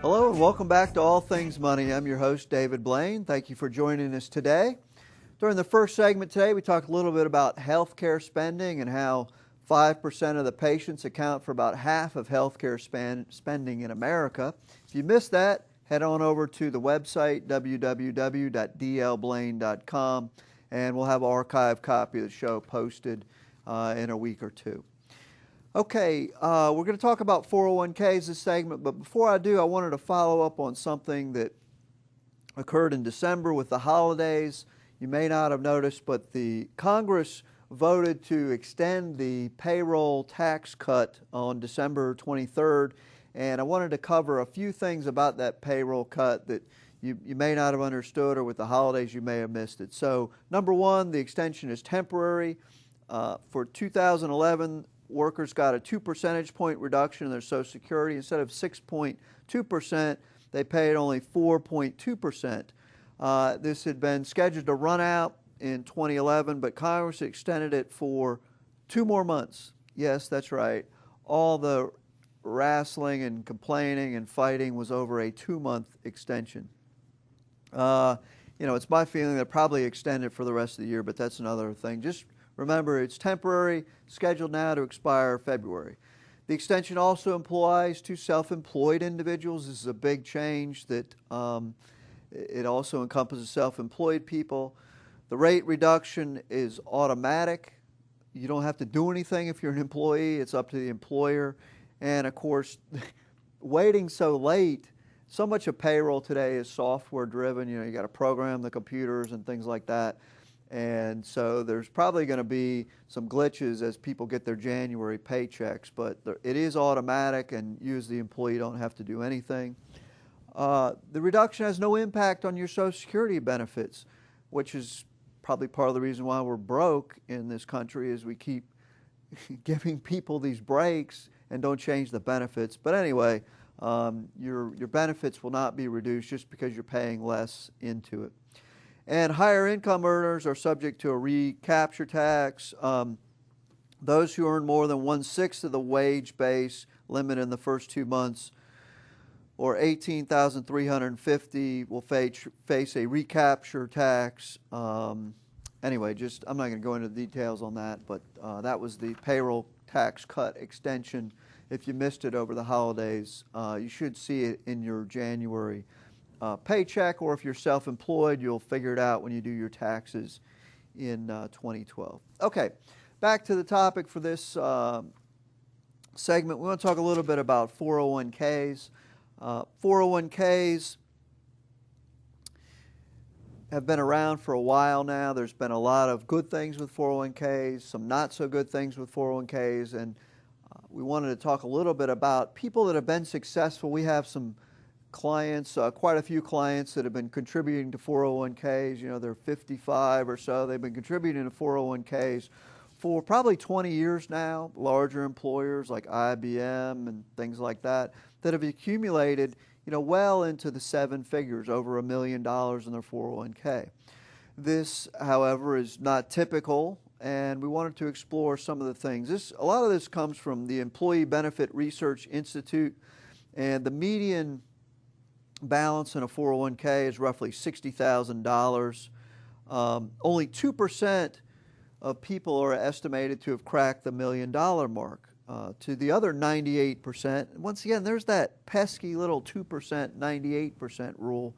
Hello and welcome back to All Things Money. I'm your host, David Blain. Thank you for joining us today. During the first segment today, we talked a little bit about healthcare spending and how 5% of the patients account for about half of healthcare spending in America. If you missed that, head on over to the website, www.dlblain.com, and we'll have an archived copy of the show posted in a week or two. Okay, we're going to talk about 401ks this segment, but before I do, I wanted to follow up on something that occurred in December with the holidays. You may not have noticed, but the Congress voted to extend the payroll tax cut on December 23rd, and I wanted to cover a few things about that payroll cut that you may not have understood, or with the holidays you may have missed it. So, number one, the extension is temporary. For 2011, workers got a 2 percentage point reduction in their Social Security. Instead of 6.2%, they paid only 4.2%. This had been scheduled to run out in 2011, but Congress extended it for 2 more months. Yes, that's right. All the wrestling and complaining and fighting was over a 2-month extension. It's my feeling they'll probably extend it for the rest of the year, but that's another thing. Just remember, it's temporary, scheduled now to expire February. The extension also applies to self-employed individuals. This is a big change that it also encompasses self-employed people. The rate reduction is automatic. You don't have to do anything if you're an employee. It's up to the employer. And of course, waiting so late, so much of payroll today is software driven. You got to program the computers and things like that. And so there's probably going to be some glitches as people get their January paychecks, but it is automatic, and you as the employee don't have to do anything. The reduction has no impact on your Social Security benefits, which is probably part of the reason why we're broke in this country, is we keep giving people these breaks and don't change the benefits. But anyway, your benefits will not be reduced just because you're paying less into it. And higher income earners are subject to a recapture tax. Those who earn more than 1/6 of the wage base limit in the first 2 months, or $18,350, will face a recapture tax. Anyway, I'm not going to go into details on that, but that was the payroll tax cut extension. If you missed it over the holidays, you should see it in your January paycheck, or if you're self-employed, you'll figure it out when you do your taxes in 2012. Okay, back to the topic for this segment. We want to talk a little bit about 401ks. 401ks have been around for a while now. There's been a lot of good things with 401ks, some not so good things with 401ks, and we wanted to talk a little bit about people that have been successful. We have some clients, quite a few clients that have been contributing to 401ks. They're 55 or so. They've been contributing to 401ks for probably 20 years now. Larger employers like IBM and things like that have accumulated, well into the 7 figures, over $1 million in their 401k. This, however, is not typical, and we wanted to explore some of the things. A lot of this comes from the Employee Benefit Research Institute, and the median balance in a 401k is roughly $60,000. Only 2% of people are estimated to have cracked the $1 million mark. To the other 98%, once again, there's that pesky little 2%, 98% rule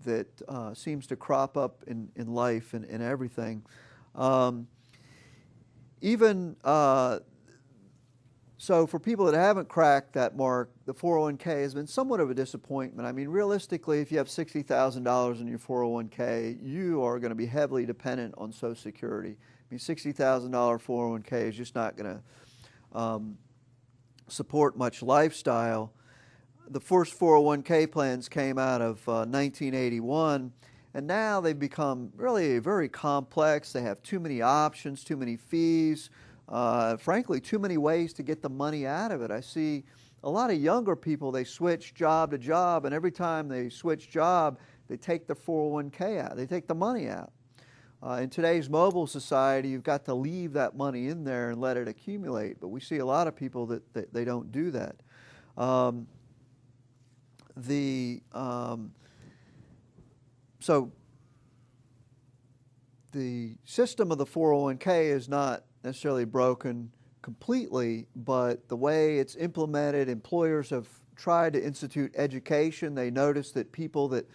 that seems to crop up in life and in everything. So for people that haven't cracked that mark, the 401k has been somewhat of a disappointment. I mean, realistically, if you have $60,000 in your 401k, you are going to be heavily dependent on Social Security. I mean, $60,000 401k is just not going to support much lifestyle. The first 401k plans came out of 1981, and now they've become really very complex. They have too many options, too many fees. Frankly, too many ways to get the money out of it. I see a lot of younger people, they switch job to job, and every time they switch job, they take the 401k out. They take the money out. In today's mobile society, you've got to leave that money in there and let it accumulate, but we see a lot of people that they don't do that. So the system of the 401k is not necessarily broken completely, but the way it's implemented, employers have tried to institute education. They notice that people that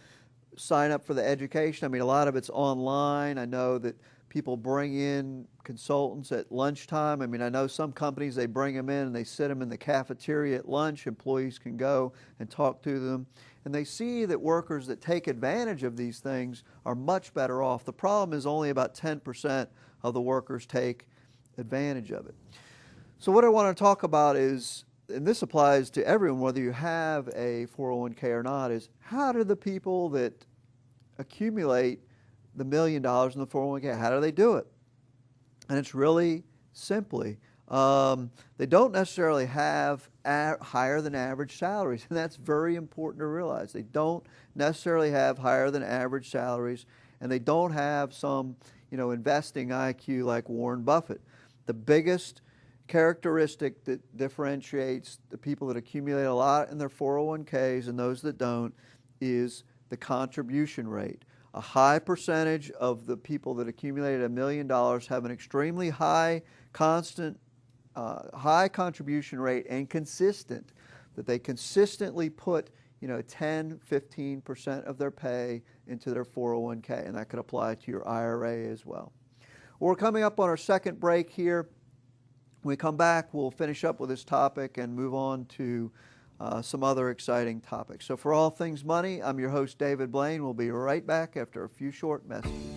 sign up for the education, I mean, a lot of it's online. I know that people bring in consultants at lunchtime. I mean, I know some companies, they bring them in and they sit them in the cafeteria at lunch. Employees can go and talk to them. And they see that workers that take advantage of these things are much better off. The problem is only about 10% of the workers take advantage of it. So what I want to talk about is, and this applies to everyone, whether you have a 401k or not, is how do the people that accumulate the $1 million in the 401k, how do they do it? And it's really simply, they don't necessarily have higher than average salaries, and that's very important to realize. They don't necessarily have higher than average salaries, and they don't have some, investing IQ like Warren Buffett. The biggest characteristic that differentiates the people that accumulate a lot in their 401ks and those that don't is the contribution rate. A high percentage of the people that accumulated $1 million have an extremely high contribution rate and consistent, that they consistently put 10, 15% of their pay into their 401k, and that could apply to your IRA as well. We're coming up on our second break here. When we come back, we'll finish up with this topic and move on to some other exciting topics. So for All Things Money, I'm your host, David Blain. We'll be right back after a few short messages.